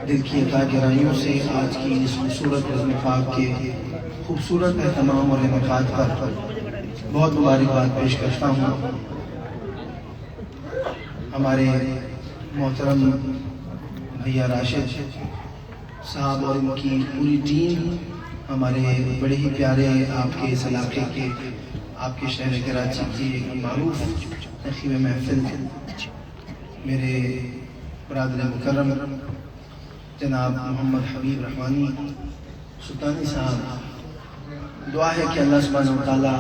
دل کی عطا گرائیوں سے آج کی اس خوبصورت رزم پاک کے خوبصورت اہتمام اور انعقاد پر بہت مبارکباد پیش کرتا ہوں ہمارے محترم بھیا راشد صاحب اور ان کی پوری ٹیم، ہمارے بڑے ہی پیارے آپ کے اس علاقے کے، آپ کے شہر کراچی کی ایک معروف نخیب محفل میرے برادر مکرم جناب محمد حبیب رحمانی سلطانی صاحب، دعا ہے کہ اللہ سبحانہ وتعالیٰ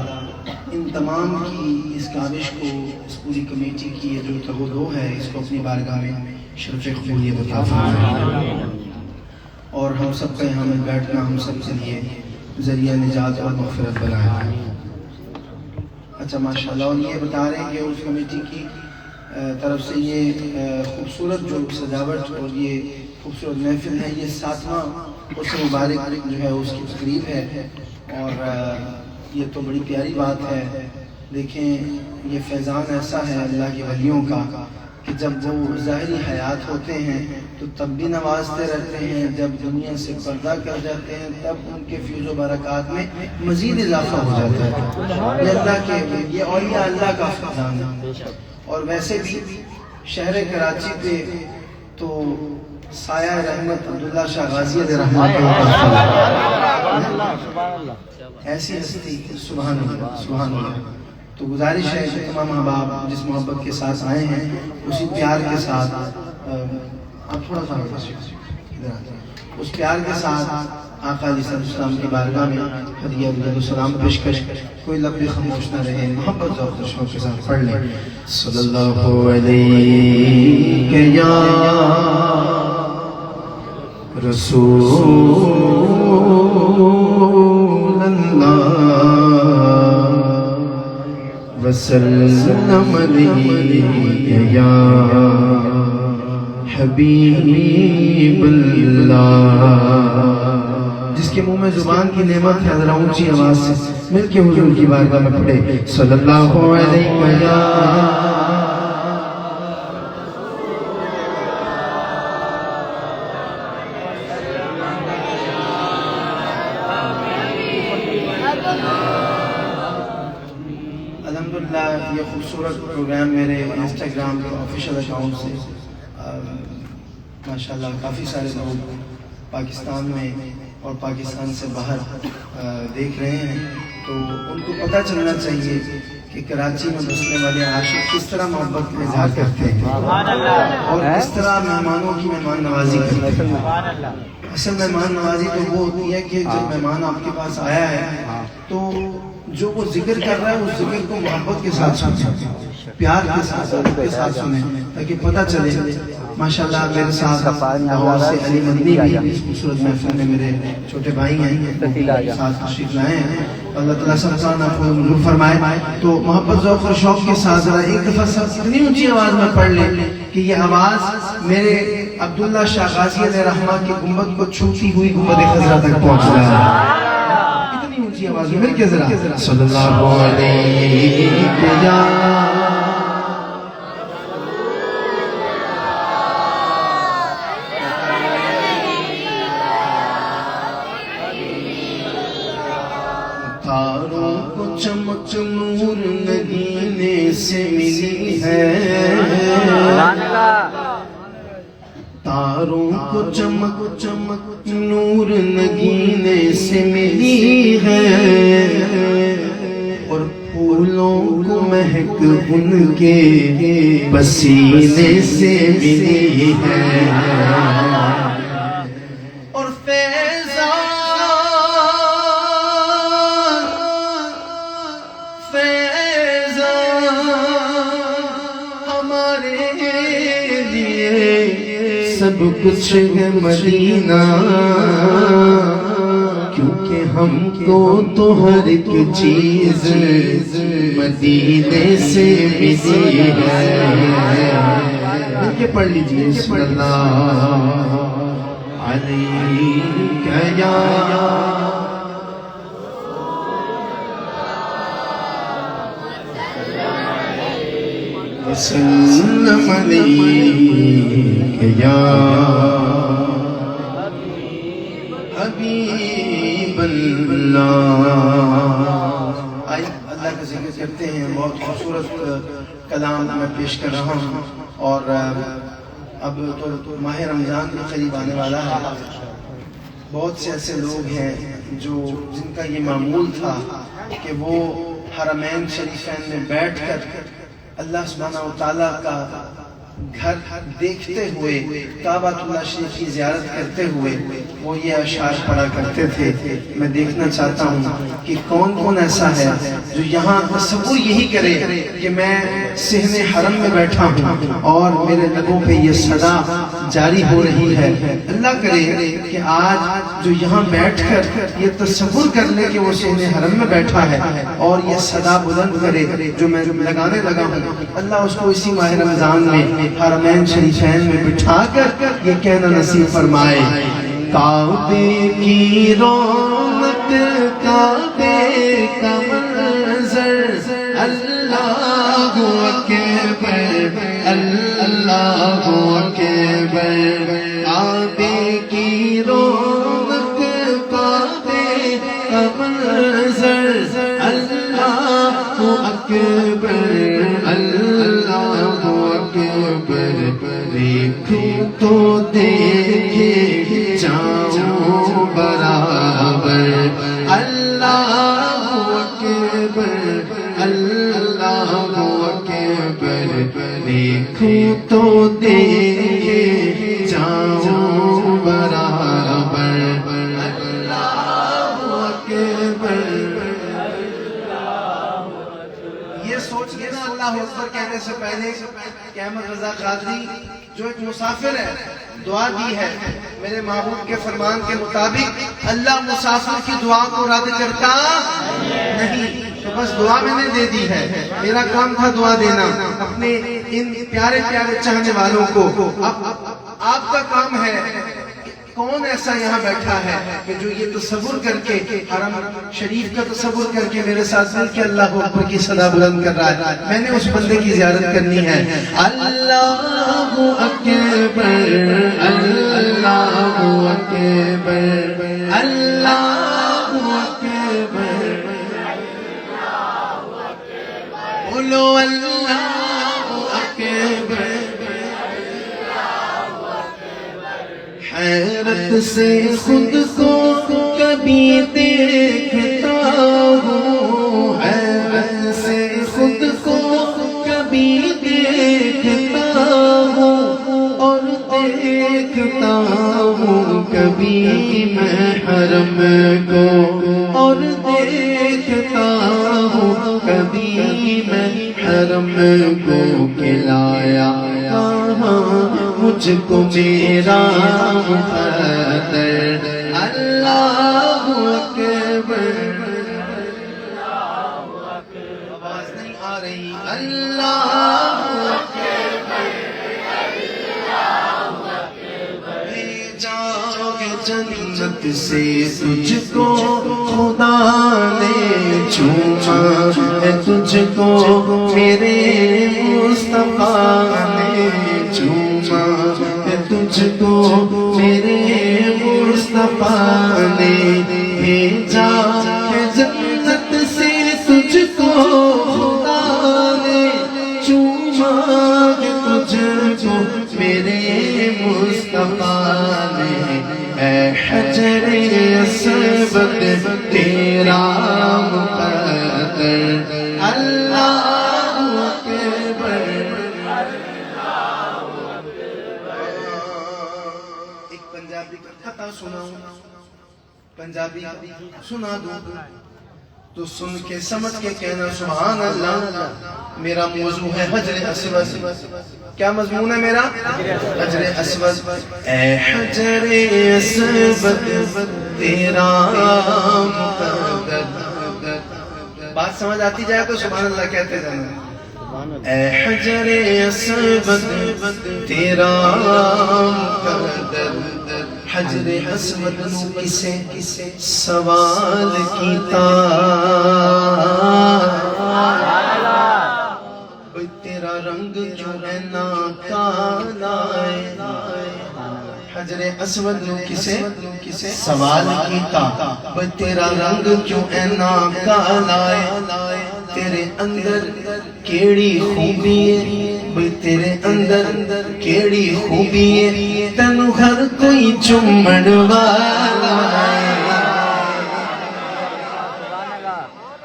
ان تمام کی اس کاوش کو، اس پوری کمیٹی کی یہ جو تغدو ہے، اس کو اپنی بارگاہ میں شرف قبولیت عطا فرمائے اور ہم سب کا یہاں میں بیٹھنا ہم سب کے لیے ذریعہ نجات اور مغفرت بنائے۔ اچھا ماشاءاللہ، اور یہ بتا رہے ہیں کہ اس کمیٹی کی طرف سے یہ خوبصورت جو سجاوٹ اور یہ خوبصورت محفل ہے، یہ 7واں اس مبارک جو ہے اس کی تقریب ہے، اور یہ تو بڑی پیاری بات ہے۔ دیکھیں یہ فیضان ایسا ہے اللہ کے ولیوں کا کہ جب وہ ظاہری حیات ہوتے ہیں تو تب بھی نوازتے رہتے ہیں، جب دنیا سے پردہ کر جاتے ہیں تب ان کے فیض و برکات میں مزید اضافہ ہو جاتا ہے۔ یہ اللہ کے، یہ اولیاء اللہ کا فیضان ہے۔ اور ویسے بھی شہر کراچی پہ تو سایہ رحمت عبداللہ شاہ غازی علیہ رحمت ایسی ہستی، سبحان اللہ سبحان اللہ۔ تو گزارش ہے کہ تمام احباب جس محبت کے ساتھ آئے ہیں اسی پیار کے ساتھ، آپ تھوڑا سا اس پیار کے ساتھ آقا علیہ السلام کی بارگاہ میں ہدیہ و سلام پیشکش، کوئی لفظ خاموش نہ رہے، محبت اور خوشیوں کے ساتھ پڑھ لیں۔ صلی اللہ علیہ یا رسول اللہ وسلم علیہ یا حبیب اللہ۔ جس کے منہ میں زبان کی نعمت ہے ذرا اونچی آواز سے مل کے حضور کی بارگاہ میں پڑھے صلی اللہ علیہ وسلم۔ الحمدللہ یہ خوبصورت پروگرام میرے انسٹاگرام کے آفیشیل اکاؤنٹ سے ماشاءاللہ کافی سارے لوگ پاکستان میں اور پاکستان سے باہر دیکھ رہے ہیں، تو ان کو پتہ چلنا چاہیے کہ کراچی میں بسنے والے عاشق کس طرح محبت کا اظہار کرتے ہیں اور کس طرح مہمانوں کی مہمان نوازی کرتے ہیں۔ اصل مہمان نوازی تو وہ ہوتی ہے کہ جب مہمان آپ کے پاس آیا ہے تو جو وہ ذکر کر رہا ہے اس ذکر کو محبت کے ساتھ سنیں، پیار کے ساتھ سنیں تاکہ پتہ چلے۔ ماشاءاللہ میرے ساتھ لاہور سے علی مدنی بھی اس خوبصورت محفل میں میرے چھوٹے بھائی ہیں، ساتھ تشریف لائے ہیں، اللہ تعالیٰ سب کا نفع منظور فرمائے۔ تو محبت ذوق اور شوق کے ساتھ ذرا ایک دفعہ سب اتنی اونچی آواز میں پڑھ لیں کہ یہ آواز میرے عبداللہ شاہ غازی علیہ رحمہ کی گنبد کو چھوٹی ہوئی گنبد خضرا تک پہنچ رہا ہے۔ اتنی اونچی آواز میں مل کے ذرا صلی اللہ علیہ تاروں کو چمک نور نگینے سے ملی ہے، تاروں کو چمک چمک نور نگینے سے ملی ہے، اور پھولوں کو مہک ان کے پسینے سے ملی ہے، اور سب کچھ ہے مدینہ، کیونکہ ہم کو تو ہر ایک چیز مدینے سے ملی ہے۔ مل کے پڑھ لیجیے صلی اللہ علیہ یا وسلم علیہ یا کلام میں پیش کر رہا ہوں، اور اب تو ماہ رمضان کے قریب آنے والا ہے۔ بہت سے ایسے لوگ ہیں جن کا یہ معمول تھا کہ وہ حرمین شریفین میں بیٹھ کر اللہ سبحانہ و تعالیٰ کا گھر دیکھتے ہوئے، کعبہ اللہ شریف کی زیارت کرتے ہوئے وہ یہ اشعار پڑھا کرتے تھے۔ میں دیکھنا چاہتا ہوں کہ کون کون ایسا ہے جو یہاں تصور یہی کرے کہ میں صحن حرم میں بیٹھا ہوں اور میرے لبوں پہ یہ صدا جاری ہو رہی ہے۔ اللہ کرے کہ آج جو یہاں بیٹھ کر یہ تصور کر لے کہ وہ صحن حرم میں بیٹھا ہے اور یہ صدا بلند کرے جو میں لگانے لگا ہوں، اللہ اس کو اسی ماہ رمضان میں حرمین شریفین میں بٹھا کر یہ کہنا نصیب فرمائے، کعبے کی رونق کعبے کا منظر، اللہ اکبر اللہ اکبر، کعبے کی رونق کعبے کا منظر، اللہ اکبر اللہ اکبر، دیکھوں تو دیکھے جاؤں برابر، اللہ اکبر اللہ اکبر، دیکھوں تو دیکھے جاؤں برابر، اللہ اکبر۔ یہ سوچ لینا اللہ اکبر کہنے سے پہلے کہ احمد رضا قادری جو ایک مسافر ہے دعا دی ہے، میرے محبوب کے فرمان کے مطابق اللہ مسافر کی دعا کو رد کرتا نہیں، تو بس دعا میں نے دے دی ہے، میرا کام تھا دعا دینا اپنے ان پیارے پیارے چاہنے والوں کو۔ اب آپ کا کام ہے کون ایسا یہاں بیٹھا ہے کہ جو یہ تصور کر کے حرم شریف کا تصور کر کے میرے ساتھ مل کے اللہ اکبر کی صدا بلند کر رہا ہے؟ میں نے اس بندے کی زیارت کرنی ہے۔ اللہ اکبر اللہ اکبر اللہ اکبر، بولو اللہ اکبر، حیرت سے خود کو کبھی دیکھتا ہوں، حیرت سے خود کو کبھی دیکھتا ہوں، اور دیکھتا ہوں کبھی میں حرم کو، اور دیکھتا ہوں کبھی میں حرم کو، کھلایا مجھ کو میرا مقدر، اللہ اکبر، آواز نہیں آ رہی، اللہ اکبر، لے جاؤ گے جنت سے تجھ کو خدا نے چوما ہے، تجھ کو میرے مصطفیٰ نے چوما ہے، تجھ کو میرے مصطفیٰ نے بھیجا ہے، جنت سے تجھ کو خدا نے چوما ہے، تجھ کو میرے مصطفیٰ نے، اے حجر اسود تیرا مقدر، اللہ اکبر۔ ایک پنجابی خطا سناؤں، پنجابی سنا دوں تو سن کے سمجھ کے کہنا سبحان اللہ۔ میرا موضوع ہے حجر اسود۔ کیا مضمون ہے میرا؟ حجر اسود۔ اے حجر اسود تیرا مقدر، بات سمجھ آتی جائے تو سبحان اللہ کہتے جانا۔ اے حجر اسود تیرا مقدر، حجر اسود نو کسے سوال کیتا، تیرا رنگ کیوں اینا کالا ہے، حجر اسود نو کسے سوال کیتا، تیرا رنگ کیوں اینا کالا ہے، تیرے اندر کیڑی خوبی ہے بھئی تیرے اندر کیڑی خوبی ہے تینو ہر کوئی چمڑ والا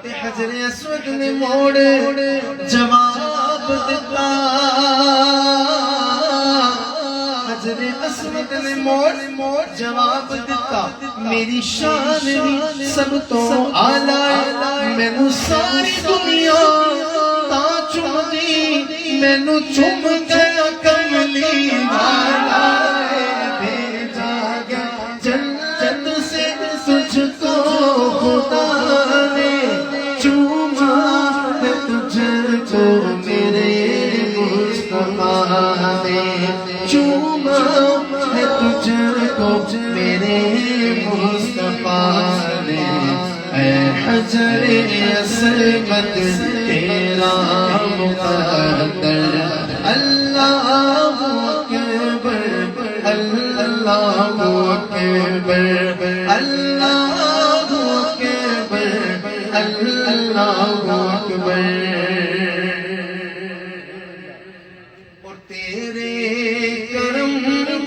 تے حجر اسود نے موڑ جواب دیتا حجر اسود نے موڑ جواب دیتا میری شان سب تو آلائے مینو ساری دنیا تا چم دی مینو چم گیا کملی والا بھیجا گیا جنت سے تجھ کو خدا نے چوما ہے تجھ کو میرے مصطفیٰ نے چوما ہے تجھ کو میرے مصطفیٰ نے اے حجر اسود تیرا مقدر اللہ اکبر اللہ اکبر اللہ اکبر اللہ اکبر اور تیرے کرم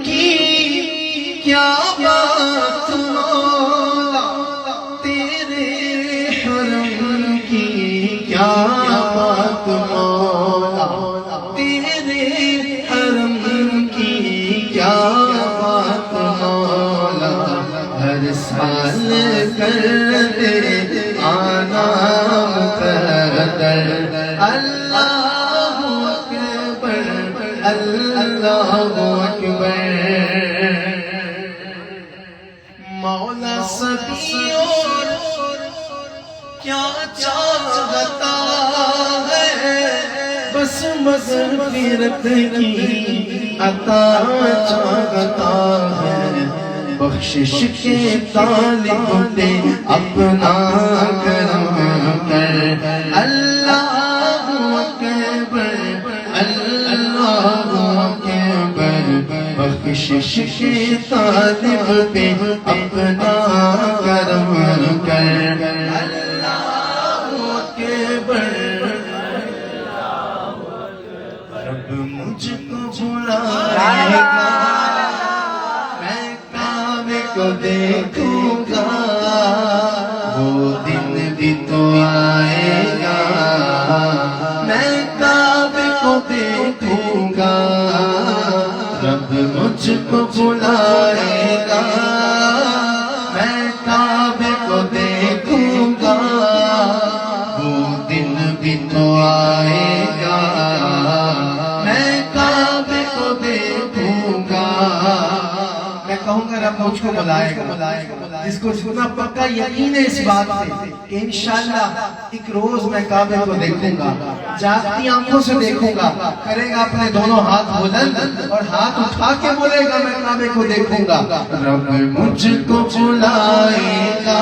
کی کیا بات مولا تیرے حرم کی کیا بات مولا تیرے حرم کی کیا بات مولا ہر سال کر دے آنا مقدر اللہ اکبر اللہ اکبر مولا صدیوں کیا چاہتا ہے بس مغفرت کی عطا چاہتا ہے بخشش کے طالب دے اپنا کرم کر اللہ اکبر اللہ اکبر بخشش کے طالب دے اپنا کرم کر اللہ اکبر رب مجھ کو بلائے گا میں کعبے کو دیکھوں گا وہ دن بھی تو آئے گا میں کعبے کو دیکھوں گا رب مجھ کو بلائے گا میں کعبے کو دیکھوں گا وہ دن بھی تو آئے گا میں کعبے کو دیکھوں گا میں کہوں گا رب مجھ کو بلائے گا جس کو جتنا پکا یقین ہے اس بات پہ کہ انشاءاللہ ایک روز میں کعبے کو دیکھوں گا جاگتی آنکھوں سے دیکھوں گا کرے گا اپنے دونوں ہاتھ بلند اور ہاتھ اٹھا کے بولے گا میں کعبے کو دیکھوں گا رب مجھ کو بلائے گا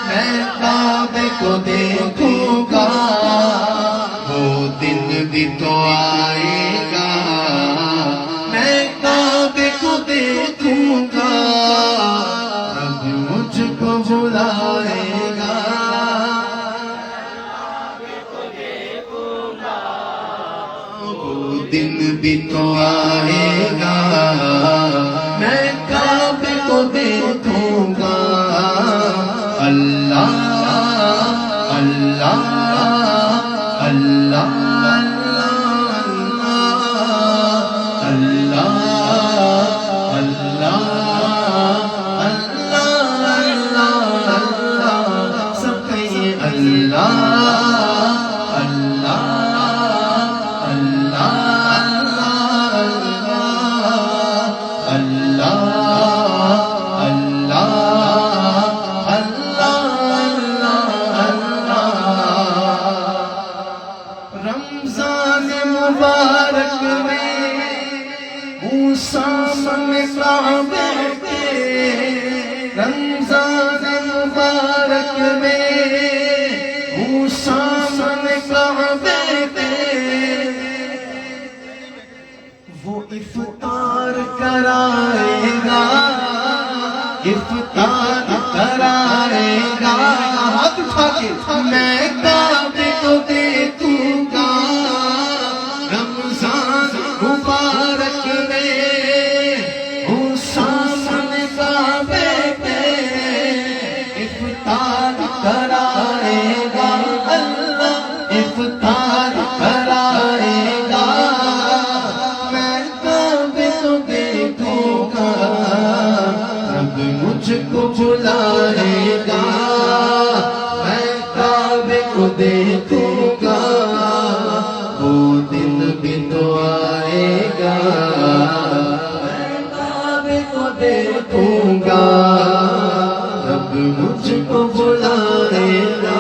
میں کعبے کو دیکھوں گا وہ دن بھی تو آئے گا میں کعبے کو دیکھوں گا رب مجھ کو بلائے گا وہ دن بھی تو آئے گا میں کعبے کو دیکھوں گا اللہ اللہ اللہ اللہ اللہ اللہ اللہ سب کہیے اللہ اللہ اللہ اللہ اللہ رمضان مبارک میں موسیٰ من کعبے پہ رمضان مبارک میں موسیٰ من کعبے پہ وہ افطار کرائے گا افطار کرائے گا ہاتھ اٹھا کے میں کعبے کو دیکھوں تو دیکھوں گا رب مجھ کو بلائے گا میں کعبے کو دیکھوں گا وہ دن بھی تو آئے گا میں کعبے کو دیکھوں گا رب مجھ کو بلائے گا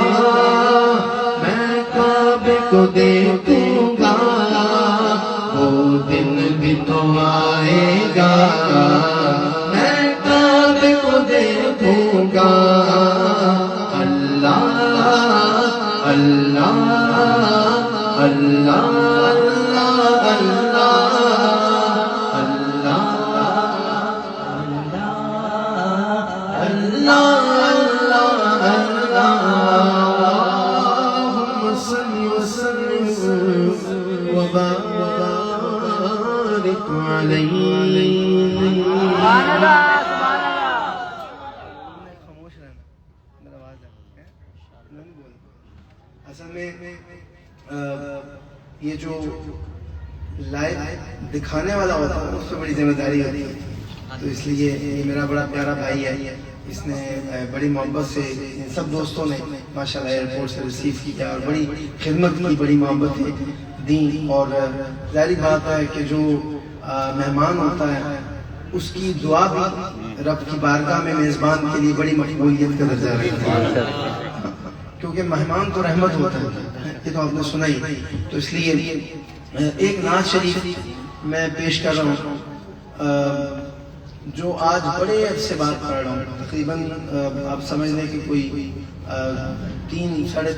میں کعبے کو دیکھوں گا وہ دن بھی تو آئے گا میں کعبے کو دیکھوں گا اللہ اللہ اللہ اصل میں یہ جو لائیو دکھانے والا ہوتا ہے اس پہ بڑی ذمہ داری ہوتی ہے تو اس لیے یہ میرا بڑا پیارا بھائی ہے اس نے بڑی محبت سے سب دوستوں نے ماشاءاللہ ایئرپورٹ سے ریسیو کیا اور بڑی خدمت کی بڑی محبت دی اور ظاہری بات ہے کہ جو مہمان ہوتا ہے اس کی دعا بھی رب کی بارگاہ میں میزبان کے لیے بڑی مقبولیت کا درجہ رکھتا ہے کیونکہ مہمان تو رحمت ہوتا ہے یہ تو آپ نے سنا ہی تو اس لیے ایک نعت شریف میں پیش کر رہا ہوں جو آج بڑے عرصے بعد پڑھ رہا ہوں تقریباً آپ سمجھ لیں کہ کوئی 3-4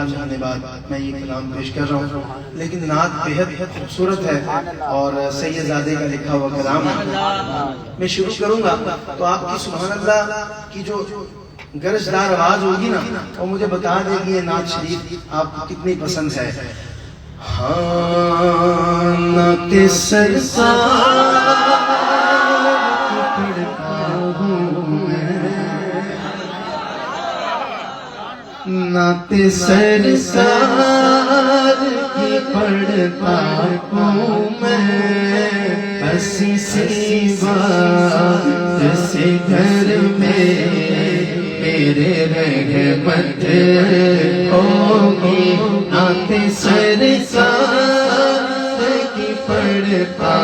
مہینے بعد میں یہ کلام پیش کر رہا ہوں لیکن نعت بہت خوبصورت ہے اور سید زادے کا لکھا ہوا کلام ہے میں شروع کروں گا تو آپ کی سبحان اللہ کی جو گرجدار آواز ہوگی نا وہ مجھے بتا دے گی یہ نعت شریف آپ کو کتنی پسند ہے ہاں نعت سرکار نعت سرکار کی پڑھتا ہوں میں اسی سی بات سے گھر میں میرے رحمت ہوگی نعت سرکار کی پڑھتا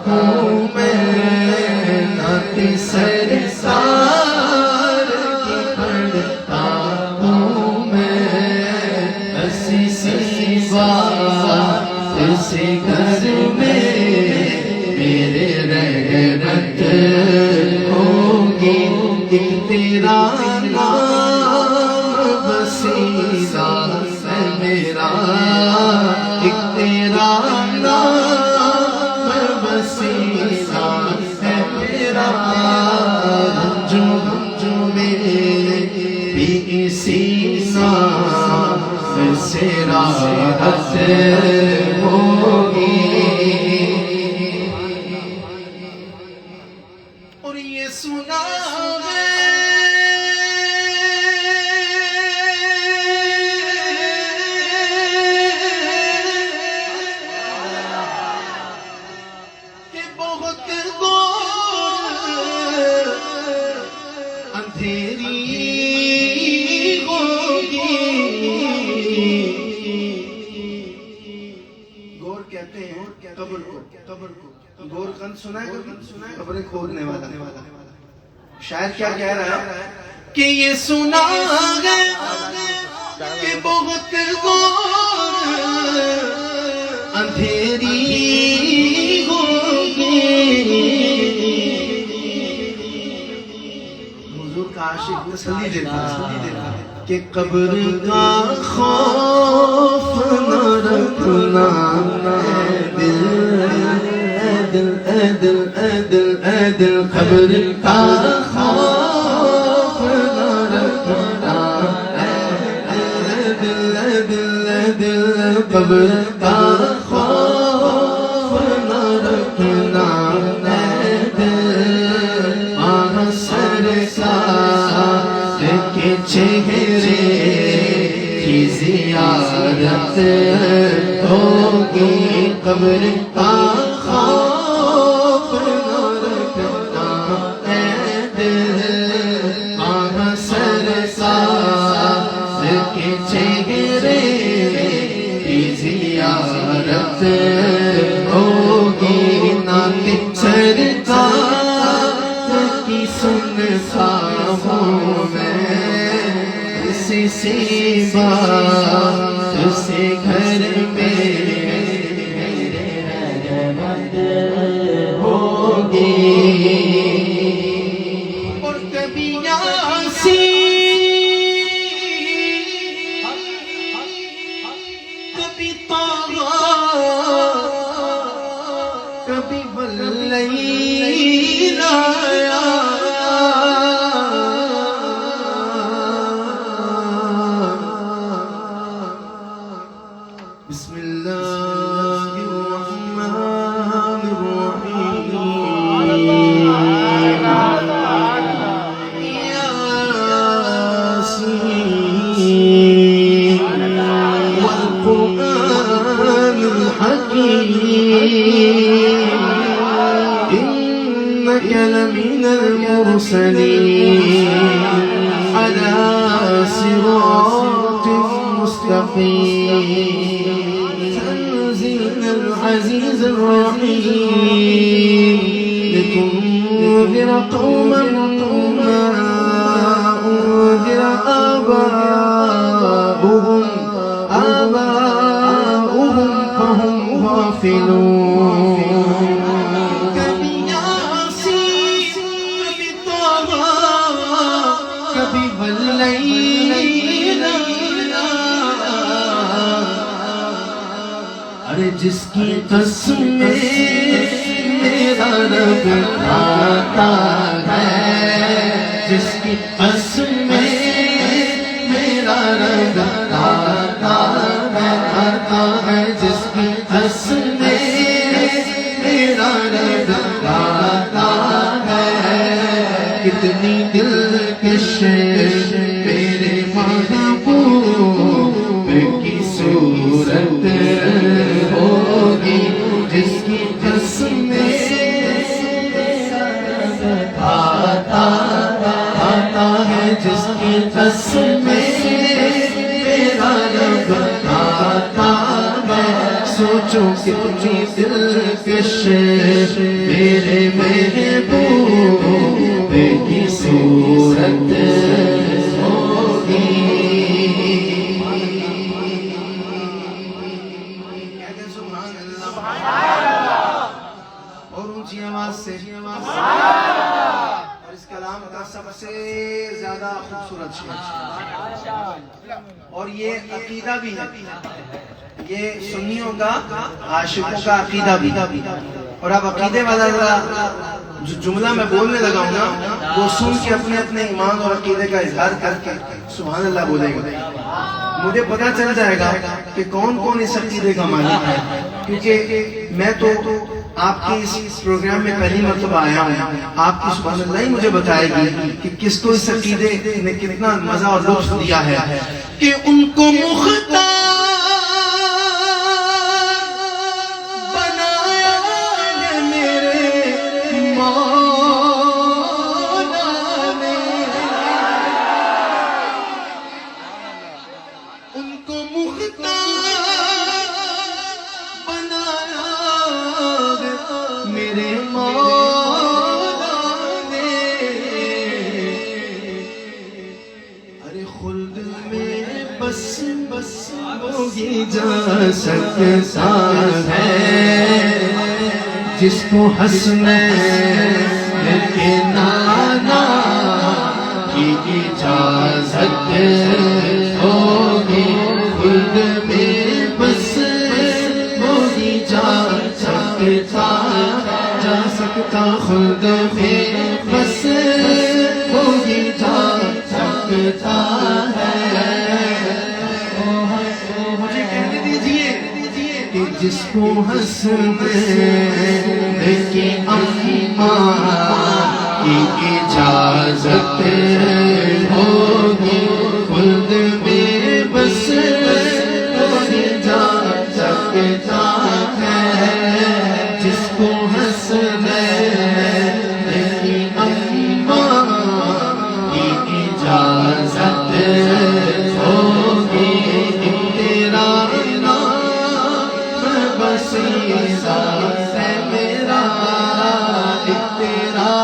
ہوں میں نعت سرکار کی پڑھتا ہوں میں اسی سی بات سے گھر میں میرے رحمت ہوگی تیرا وسیلہ ہے میرا ایک تیرا نام وسیلہ ہے میرا جو میرے بھی اسی نام سے راحت ہوگی اور یہ سنا گور کند سنا ہے قبریں کھودنے والا شاعر کیا کہہ رہا ہے کہ یہ سنا ہے کہ بہت گور اندھیری ہوگی حضور کا عاشق تسلی دیتا کہ قبر کا خوف نہ رکھنا دل قبر کا خوف نہ رکھنا دل قبر کا خوف نہ رکھنا سرکار کے چہرے کی زیارت ہوگی قبر کا خوف سی بات سے گھر میں رحمت ہوگی، اور کبھی یاسین کبھی طٰہٰ کبھی واللیل بسم اللہ الرحمن الرحیم یاسین والقرآن الحکیم إنك لمن المرسلين على صراط مستقيم تنزيل العزيز الرحيم لتنذر قوما ما أنذر آباؤهم فهم غافلون کبھی واللیل، ارے جس کی قسم میرا رب کھاتا ہے، جس کی قسم میرا رب کھاتا ہے، جس کی قسم میرا رب کھاتا ہے، کتنی دلکش میرے محبوب کی صورت ہوگی، جس کی قسم آتا ہے، جس کی قسم میرا رب آتا ہے، سوچو کتنی دلکش میرے محبوب کی صورت ہوگی۔ سبحان اللہ، اور اونچی آواز سے، اور اس کلام کا سب سے زیادہ خوبصورت شعر، اور یہ عقیدہ بھی ہے، یہ سنیوں کا عاشقوں کا عقیدہ بھی، اور اب عقیدے والا جو جملہ میں بولنے لگا ہوں نا، وہ سن کے اپنے اپنے ایمان اور عقیدے کا اظہار کر کے سبحان اللہ بولے گا، مجھے پتا چل جائے گا کہ کون کون اس عقیدے کا مالک ہے، کیونکہ میں تو آپ کے اس پروگرام میں پہلی مرتبہ آیا ہوں، آپ کی سبحان اللہ ہی مجھے بتائے گی کہ کس کو اس عقیدے نے کتنا مزہ اور لطف دیا ہے، کہ ان کو مختار جا سکتا ہے جس کو حسنین کے نانا کی اجازت ہوگی، خود میں بس وہی جا سکتا خود میں بس وہی جا سکتا ہے۔ جس کو حسنین کی اماں کی اجازت ہوگی، خود میں بس وہی جا سکتا ہے، جس کو حسنین کی اماں کی اجازت ہوگی، تیرا بسیرا ہے میرا، تیرا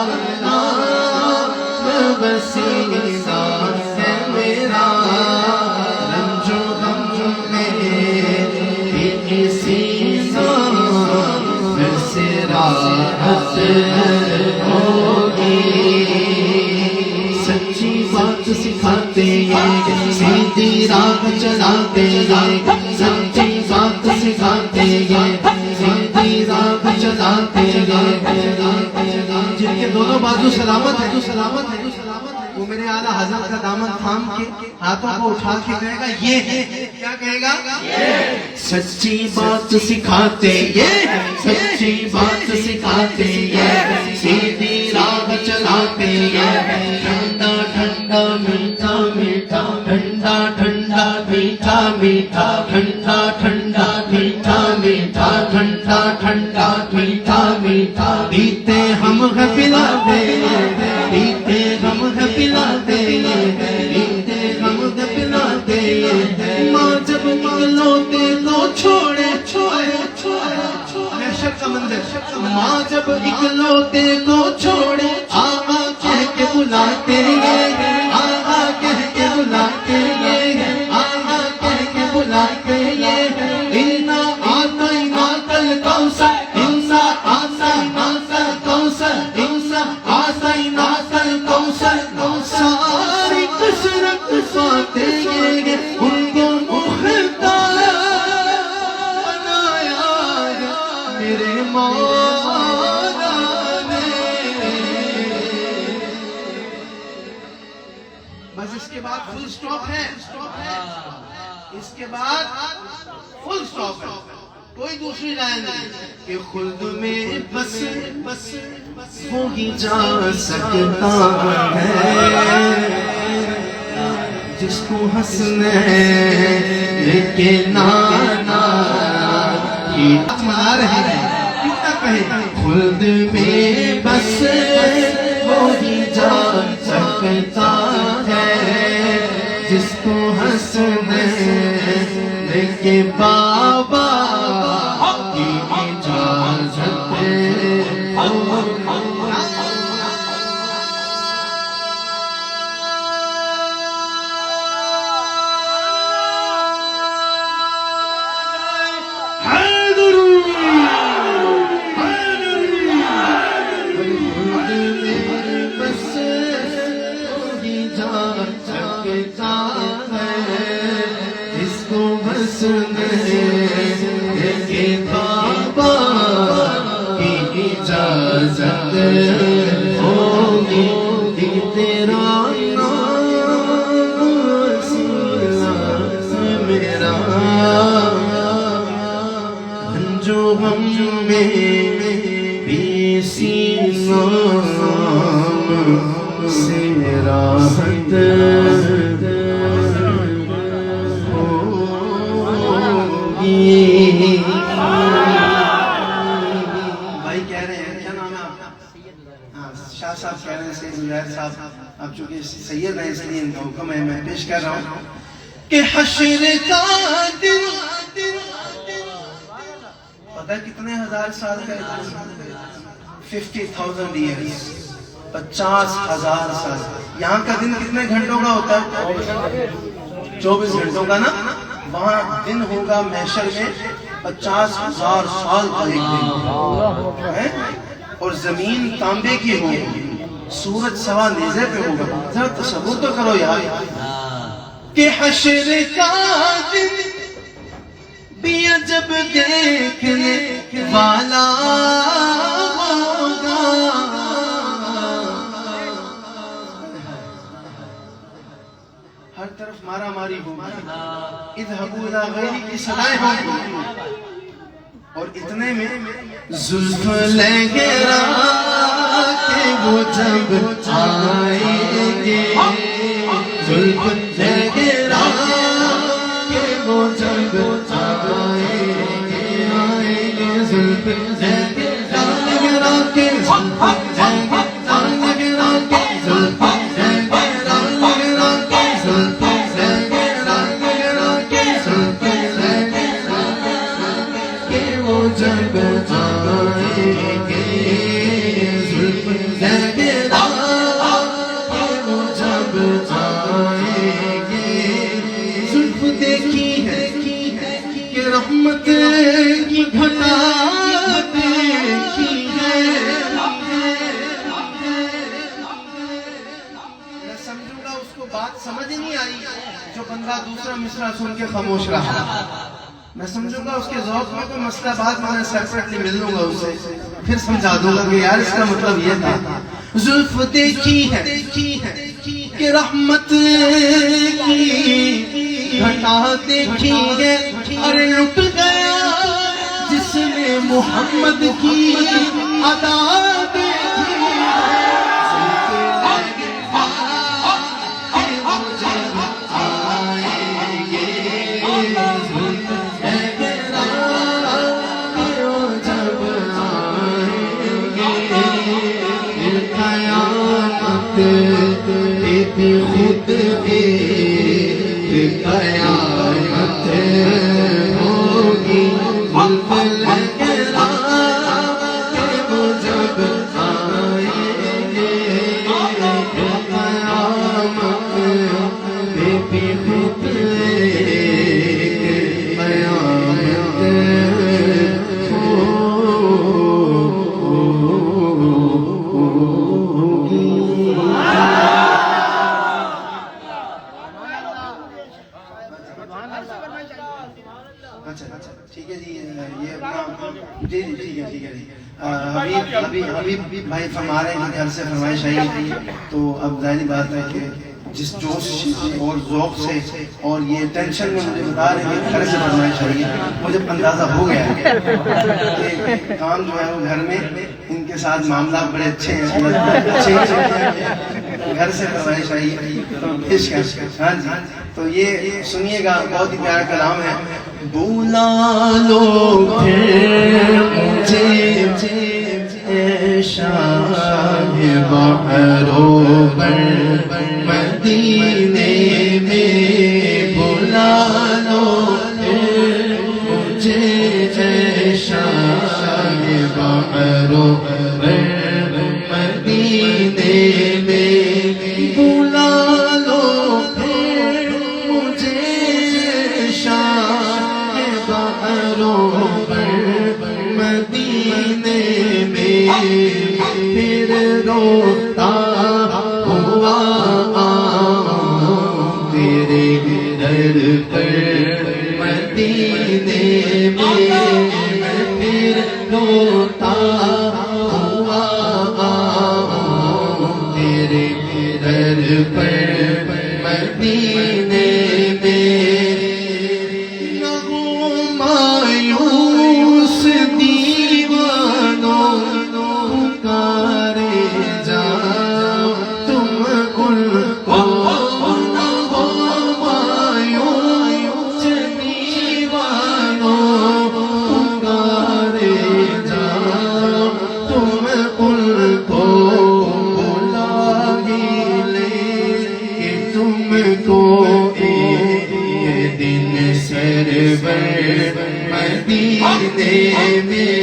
نام بسیرا ہے میرا، جن کے دونوں بازو سلامت ہے وہ میرے اعلیٰ حضرت کا دامن تھام کے ہاتھوں کو اٹھا کے کہے گا یہ ہے. کیا کہے گا؟ سچی بات سکھاتے یہ، سچی بات سکھاتے یہ، سیدھی راہ چلاتے یہ، ٹھنڈا ٹھنڈا میٹھا میٹھا، ٹھنڈا ٹھنڈا میٹھا میٹھا، ٹھنڈا ٹھنڈا میٹھا میٹھا، ٹھنڈا ٹھنڈا میٹھا میٹھا. پیتے ہم ہیں پلاتے، پیتے ہم ہیں پلاتے، پیتے ہم ہیں پلاتے. ماں جب اکلوتے کو چھوڑے محشر کا منظر، ماں جب اکلوتے کو چھوڑے آقا کہہ کے بلاتے، آقا کہہ کے بلاتے، آقا کہہ کے بلاتے. انا آتینا الکوثر، انا آتینا الکوثر، انا آتینا الکوثر. ساری کثرت باتیں ان کو مختار بنایا میرے مولا نے. بس اس کے بعد فل سٹاپ ہے، اس کے بعد فل سٹاپ ہے، کوئی دوسری رائے نہیں. کہ خلد میں بس وہی جا سکتا ہے جس کو ہنسنے کے نانا کی منا رہے ہیں. کتنا کہیں خلد میں بس وہی جا سکتا ہے جس کو ہنسنے کے بابا کی اجازت اب چونکہ سید ہیں اس لیے ان کا حکم ہے میں پیش کر رہا ہوں کہ حشر کا دن پتہ کتنے ہزار سال کا ہے؟ 50,000 years، 50,000 سال. یہاں کا دن کتنے گھنٹوں کا ہوتا ہے؟ 24 گھنٹوں کا نا. وہاں دن ہوگا محشر میں 50,000 سال کا ایک دن ہے، اور زمین تانبے کی ہوگی، سورج سوا نیزے پہ ہوگا. ذرا تصور تو کرو یار کہ حشر کا دن بھی عجب دیکھنے والا ہوگا. ہر طرف مارا ماری ہوگی، اذهبوا الى غیری کی صدائیں ہوگی. اور اتنے میں زلف لہرا کہ وہ جب آئیں گے، زلف لہرا کہ وہ جب آئیں گے، زلف لہرا کے زلف لہرا کے زلف لہرا کے زلف لہرا کے زلف وہ جب آئیں گے، زلف لہرا وہ جب آئیں گے. زلف دیکھی ہے کہ رحمت کی گھٹا دیکھی ہے. میں سمجھوں گا اس کو بات سمجھ نہیں آئی جو بندہ دوسرا مصرع سن کے خاموش رہا. میں سمجھوں گا اس کے ذوق میں کوئی مسئلہ بات میں سیپریٹلی مل لوں گا اس سے پھر سمجھا دوں گا کہ یار اس کا مطلب یہ تھا. زلف دیکھی ہے کہ رحمت کی گھٹا دیکھی ہے ارے لٹ گیا جس نے محمد کی ادا دیکھی. ٹھیک ہے جی یہ اپنا جی جی ٹھیک ہے ٹھیک ہے جی حبیب بھائی فرما رہے ہیں کہ گھر سے فرمائش آئی تو اب ظاہری بات ہے کہ جس جوش اور ذوق سے اور یہ ٹینشن میں مجھے بتا رہے ہیں کہ گھر سے فرمائش آئی ہے مجھے اندازہ ہو گیا ہے کہ کام جو ہے وہ گھر میں ان کے ساتھ معاملات بڑے اچھے ہیں گھر سے فرمائش آئی ہے. ہاں جی تو یہ سنیے گا بہت ہی پیارا کلام ہے. بولا لو پھر مجھے شاہ بحروں پر مدینے میں بولا لو پھر مجھے شاہ بحروں پر مدینے میں بولا لو پھر مجھے شاہ بحروں پر مدینے میں پھر روتا ہوا تیرے در پر مدینے میں پھر روتا ہوا تیرے در پر مدینے میں نہ ہو مایوس دیوانوں پکارے جاؤ تم ان کو نہ ہو مایوس دیوانوں پکارے جاؤ تم ان کو بلا ہی لے کہ تم کو یہ دن سرور مدینے میں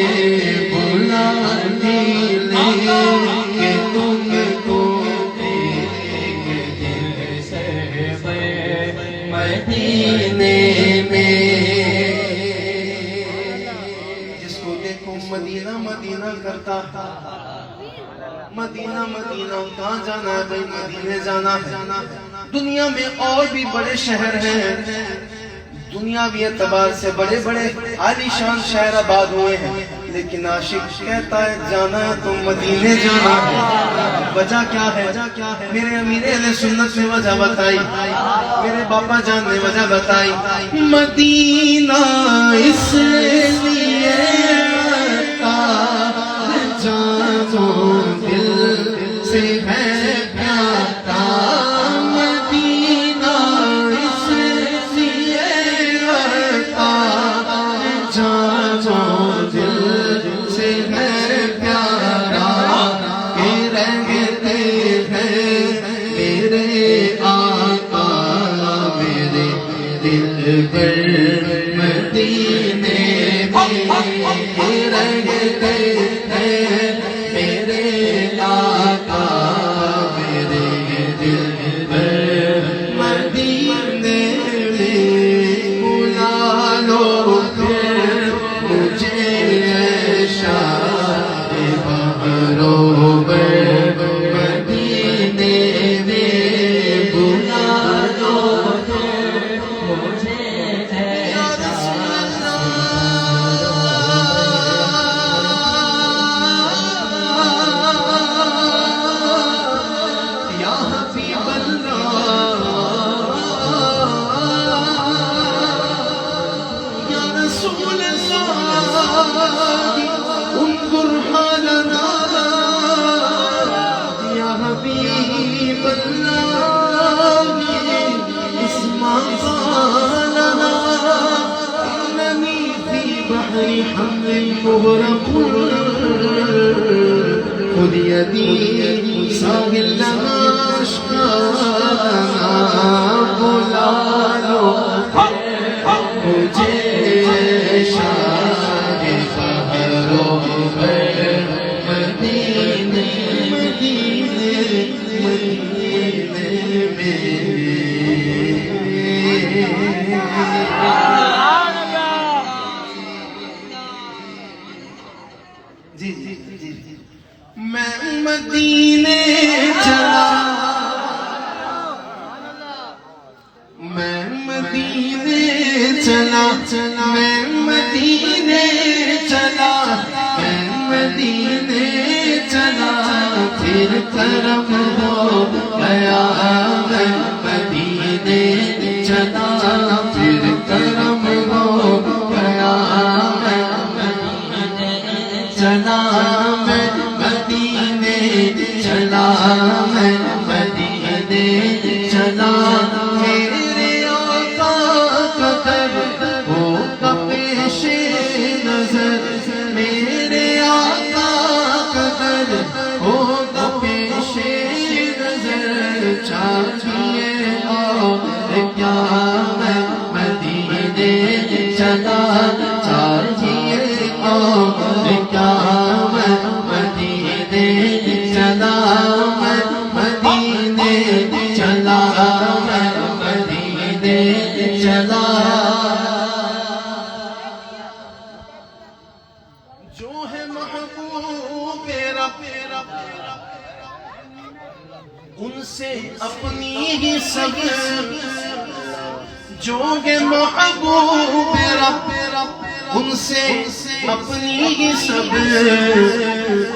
بلا ہی لے کہ تم کو ایک دن سرور مدینے میں. جس کو دیکھو مدینہ مدینہ کرتا مدینہ مدینہ کہاں جانا ہے بھائی مدینے جانا ہے. دنیا میں اور بھی بڑے شہر ہیں دنیاوی اعتبار سے بڑے بڑے عالی شان شہر آباد ہوئے ہیں لیکن عاشق کہتا ہے جانا ہے تو مدینے جانا ہے. وجہ کیا ہے میرے امیر اہل سنت نے وجہ بتائی میرے باپا جان نے وجہ بتائی. مدینہ اس لیے جانو دل سے ہے پیارا مدینہ اس لیے جانو دل سے ہے پیارا کہ رہتے ہیں میرے آقا میرے دل پر مدینے میں رہتے ہیں میرے آقا مغرق خذ يدي ساحل آشنا بلا لو مجھے شاہ بحروں پر مدینے مدینے مدینے میں جی جی جی میں مدینے چلا میں مدینے چلا میں مدینے چلا میں مدینے چلا پھر کرم ہو گیا میں مدینے چلا پھر کرم ہو گیا میں مدینے چلا میں مدینے چلا میں مدینے چلا میرے آقا کا در ہوگا پیش نظر میرے آقا کا در ہوگا پیش نظر چاہیے اور کیا میں مدینے چلا چاہیے اور کیا میں مدینے چلا میں مدینے چلا میں مدینے چلا جو ہے محبوب رب ان سے اپنی ہی سب جو ہے محبوب رب ان سے اپنی ہی سب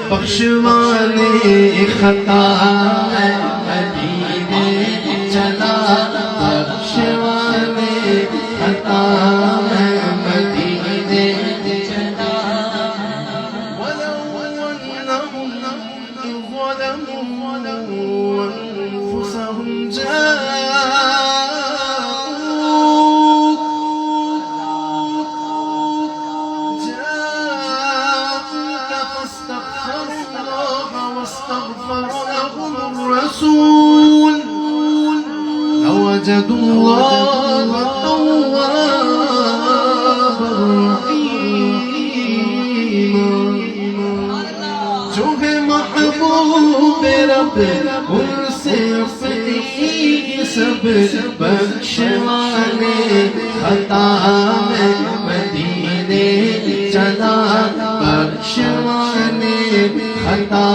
بخشوانے خطا ہے مدینے چلا بخشوانے خطا ہے مدینے چلا ولو انہم ظلموا انفسہم الرسول لوجدوا الله توابا رحيما جو ہے محبوب رب ان سے اپنی سب بخشوانے خطا میں مدینے چلا بخشوانے خطا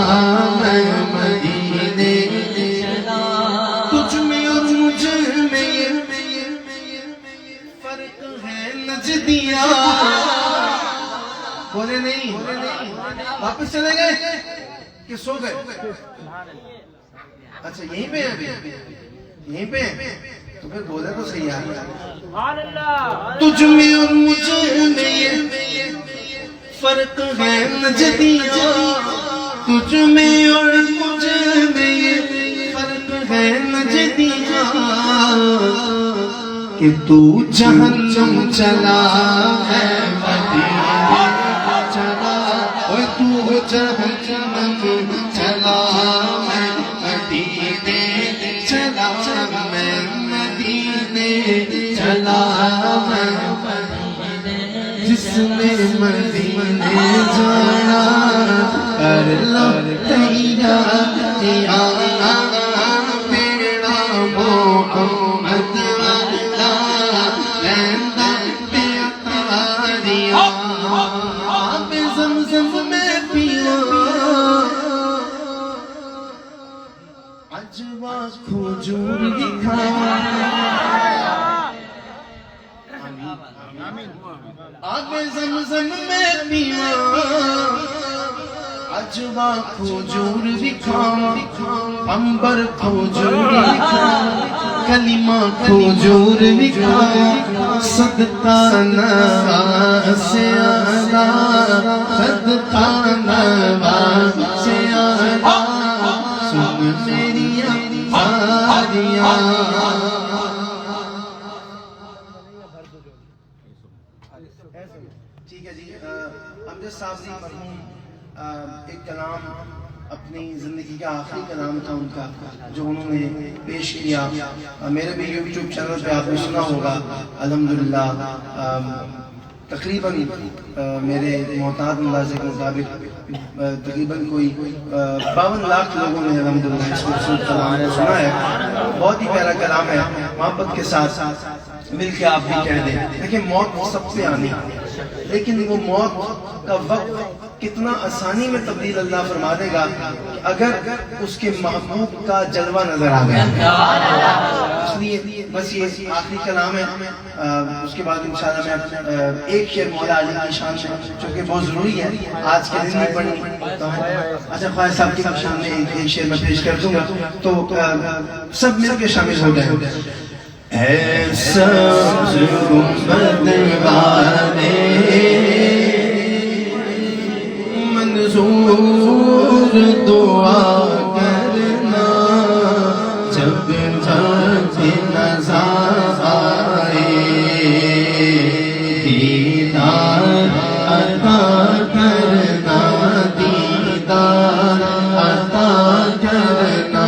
میں مدینے چلا تجھ میں اور مجھ میں فرق ہے نجدیا بولے نہیں واپس چلے گئے کہ سو گئے اچھا یہیں پہ ہیں یہیں پہ ہیں تو پھر بولے تو صحیح ہے تجھ میں اور مجھ میں فرق ہے نجدیا تجھ میں اور مجھ میں فرق ہے نجدیا کہ تو جہنم چلا ہے مدینے چلا اور تو جہنم چلا میں مدینے چلا میں مدینے چلا میں جس نے مدینے جانا کر لو تیار یا میرا محمد والا لیندہ پیاریا آب زمزم میں پیو عجوہ کھجور دکھا آب زمزم میں پیو عجوہ کھجور دکھا امبر کھجور دکھا کلمہ کھجور دکھا صدقہ نواز سے آلہ صدقہ نواز سے آلہ سن میری آریاں ٹھیک ہے جی صابری مرحوم ایک کلام اپنی زندگی کا آخری کلام تھا ان کا جو انہوں نے پیش کیا. میرے بھی یوٹیوب چینل پہ آپ نے سنا ہوگا الحمدللہ. تقریباً میرے محتاط اندازے کے مطابق تقریباً کوئی 52 لاکھ لوگوں نے الحمدللہ اس خوبصورت کلام کو سنا ہے. بہت ہی پیارا کلام ہے. محبت کے ساتھ مل کے آپ بھی کہہ دیں. دیکھیں موت سب سے آنی ہے لیکن وہ موت کا وقت کتنا آسانی میں تبدیل اللہ فرما دے گا کہ اگر اس کے محبوب کا جلوہ نظر آ گیا. اس لیے بس یہ آخری کلام ہے. اس کے بعد انشاءاللہ میں ایک شعر مولا علی کی شان میں چونکہ بہت ضروری ہے آج کے دن میں پڑھنی. اچھا خواجہ صاحب کے سامنے ایک شعر میں پیش کر دوں گا تو سب مل کے شامل ہو جائیں. اے سبز گنبد والے منظور دعا کرنا جب وقت نظر آئے دیدار عطا کرنا دیدار عطا کرنا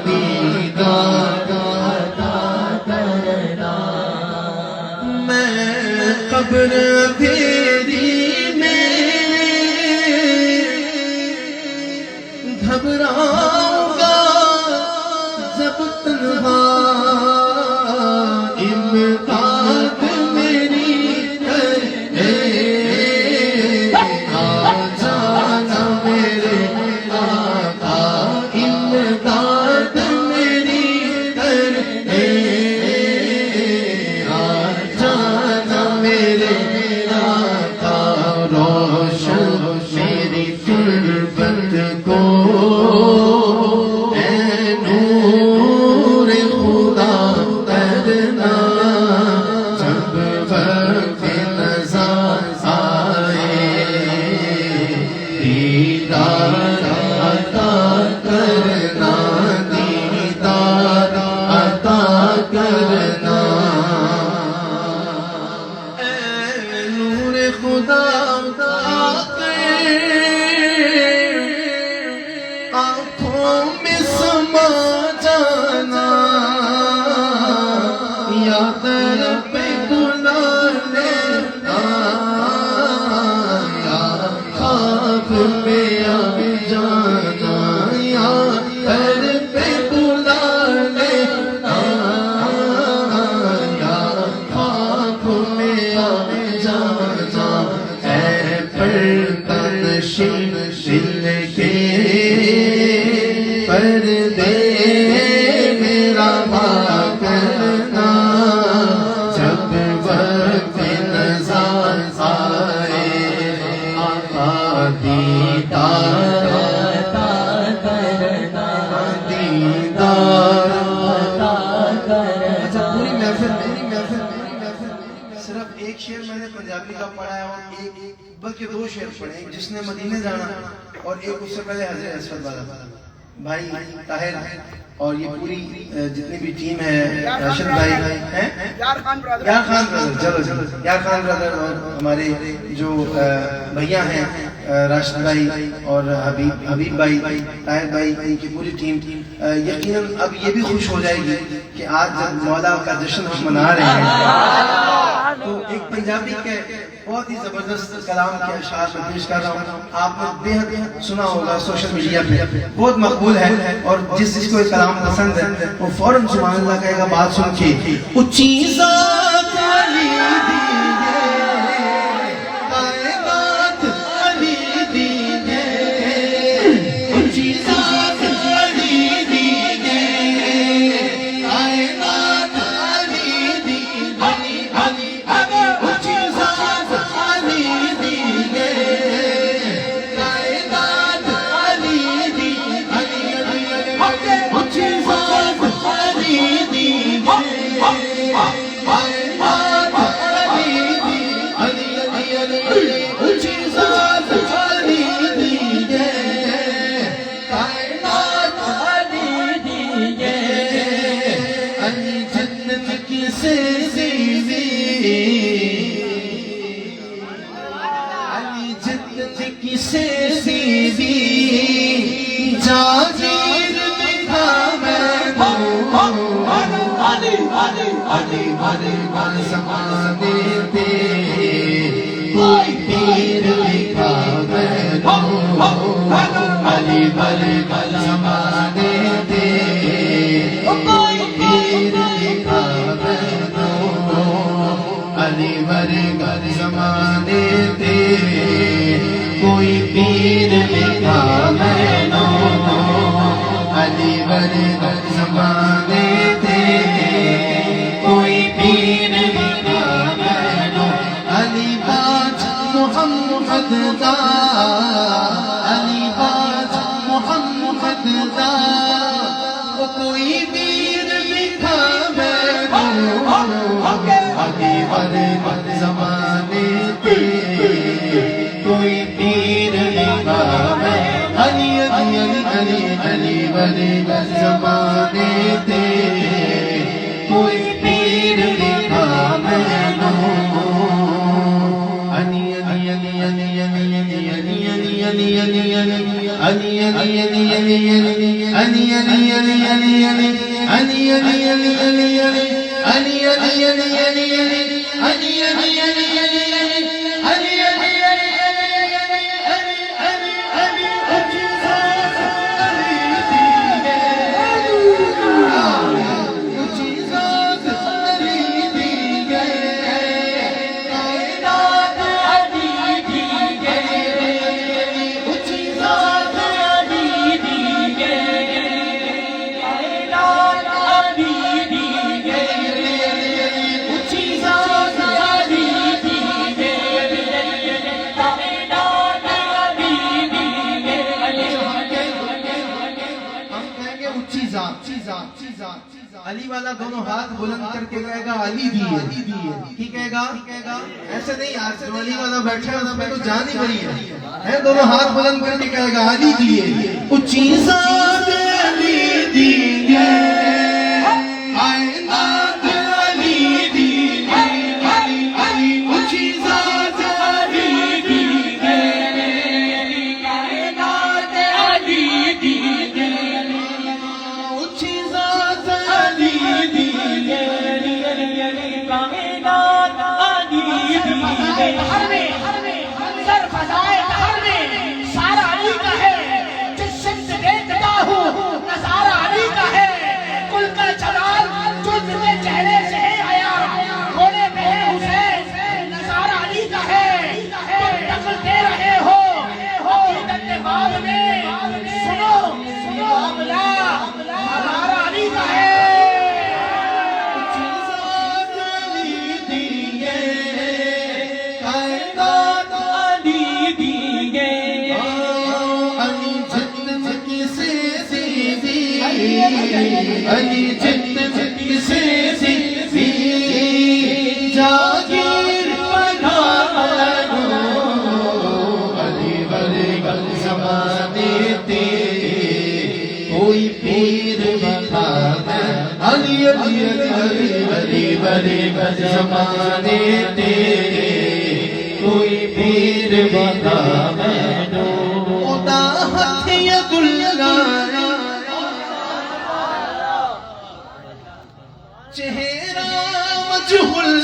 دیدار عطا کرنا. میں قبر پھیری گھبراؤں گا جب تنہا امداد میری کرے آ جانا میرے آقا امداد میری کرے آ جانا میرے آقا. روشن میری تربت کو آنکھوں میں سما جانا یا در پہ بلا لینا یا خواب میں آ جانا یا در پہ بلا لینا یا خواب میں آ جانا. اے پردنشین دل کے پردے میرا بھا کرنا جب وقت نظر آئے آقا دیدار عطا کرنا دیدار عطا کرنا. پوری محفل صرف ایک شعر میں نے پنجابی کا پڑھا ہے اور ایک بلکہ 2 شعر پڑھے. ایک جس نے مدینے جانا اور ایک اس سے پہلے حضرت اسود والا بھائی طاہر اور یہ پوری جتنی بھی ٹیم ہے راشد بھائی ہیں یار خان برادر چلو یار خان برادر اور ہمارے جو بھیا ہیں راشد بھائی اور حبیب بھائی طاہر بھائی ان کی پوری ٹیم. یقیناً اب یہ بھی خوش ہو جائے گی کہ آج جب مولا کا جشن ہم منا رہے ہیں تو ایک پنجابی کے بہت ہی زبردست کلام کے اشعار میں پیش کر رہا ہوں. آپ نے بے حد سنا ہوگا سوشل میڈیا پہ بہت مقبول ہے اور جس کو یہ کلام پسند ہے وہ فوراً سبحان اللہ کہے گا. بات سن کے اونچی ذات علی دیجئے کائنات علی دیجئے اونچی ذات علی دیجئے کائنات علی دیجئے اونچی ذات علی دیجئے کائنات علی دیجئے اونچی ذات علی دیجئے کائنات جاگیر دکھا میں علی علی علی علی بل زمانے دے کوئی پیر دکھا میں علی بل زمانے دے کوئی پیر دکھا میں علی بل زمانے دے کوئی پیر دکھا میں علی بل زمانے دے کوئی پیر دکھا میں علی باج محمد دا علی باج محمد دا کوئی پیر دکھا میں علی بل زمانے دے کوئی پیر دکھا میں علی علی علی علی بل زمانے دے کوئی پیر دکھا میں علی علی علی علی علی علی علی علی علی علی علی علی علی علی علی والا دونوں ہاتھ بلند کر کے کہے گا علی دیے کی کہے گا ایسے نہیں آج جو علی والا بیٹھا ہے اس میں تو جان ہی بری ہے دونوں ہاتھ بلند کر کے کہے گا علی دیے اونچی ذات علی دیے کائنات علی دیے علی اونچی ذات علی دیے کائنات علی دیے اونچی ذات علی دیے کائنات علی دیے ہر میں سر فضائے بہر میں سارا علی کا ہے جس شمس دیکھتا ہوں نظارہ علی کا ہے کل کا جلال جز میں چہرے سے ہے آیا گھوڑے پہ ہے حسین نظارہ علی کا ہے تم نقل دے رہے ہو حقیقت باب میں سنو معاملہ ہمارا علی کا ہے علی جنت کسے سی جاگیر بنا علی بل زمانے دے کوئی پیر بتا علی علی علی علی بل زمانے دے کوئی پیر بتا خدا ہاتھ ید اللہ چہرہ مجہول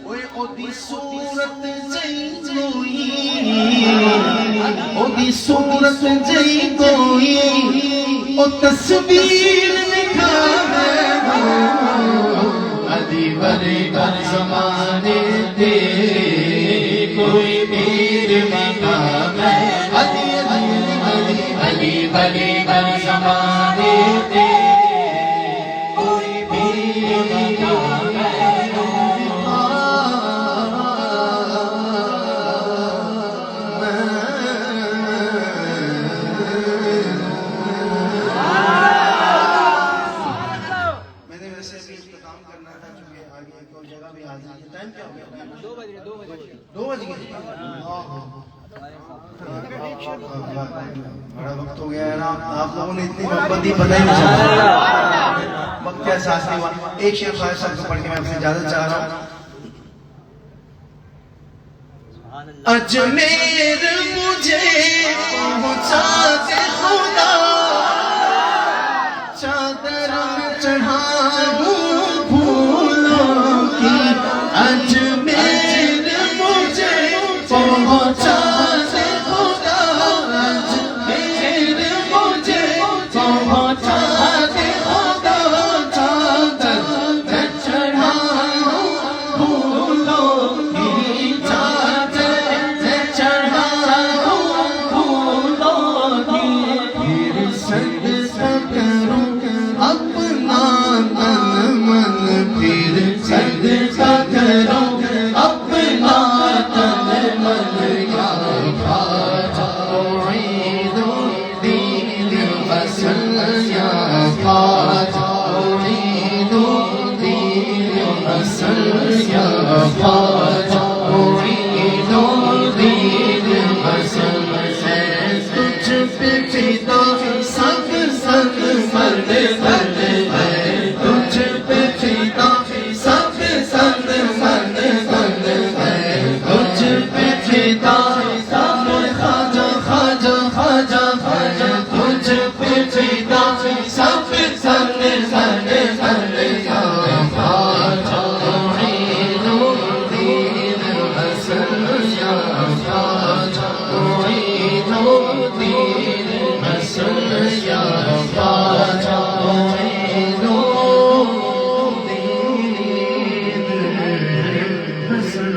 اوے اودی صورت جئی کوئی اودی صورت جئی کوئی او تصویر دکھا ہے علی بل زمانے دے کوئی پیر دکھا ہے علی علی علی علی بل زمانے دے بڑا وقت ہو گیا ہے نا آپ لوگوں نے اتنی محبت دی پتہ ہی نہیں چلا وقت کا احساس نہیں ہوا ایک شعر خواہش صاحب کو پڑھ کے میں اپنی اجازت چاہ رہا ہوں اجمیر مجھے پہنچا دے خدا، چادر چڑھاؤں پھولوں کی، اجمیر مجھے پہنچا دے خدا، اجمیر مجھے پہنچا دے خدا، چادر چڑھاؤں پھولوں کی، چادر چڑھاؤں پھولوں کی، پھر صدقہ کروں اپنا تن من، پھر صدقہ کروں اپنا تن من، یا خواجہ عید الدین حسن، یا خواجہ عید الدین حسن، یا خواجہ عید الدین حسن، ہے تجھ پہ فدا سب سن مرد مرد، ہے تجھ پہ فدا سب سن مرد مرد، ہے تجھ پہ فدا سب خواجہ خواجہ خواجہ خواجہ، تجھ پہ فدا سب سن مرد مرد، یا خواجہ عید الدین حسن، یا خواجہ عید الدین حسن، یا خواجہ عید الدین حسن۔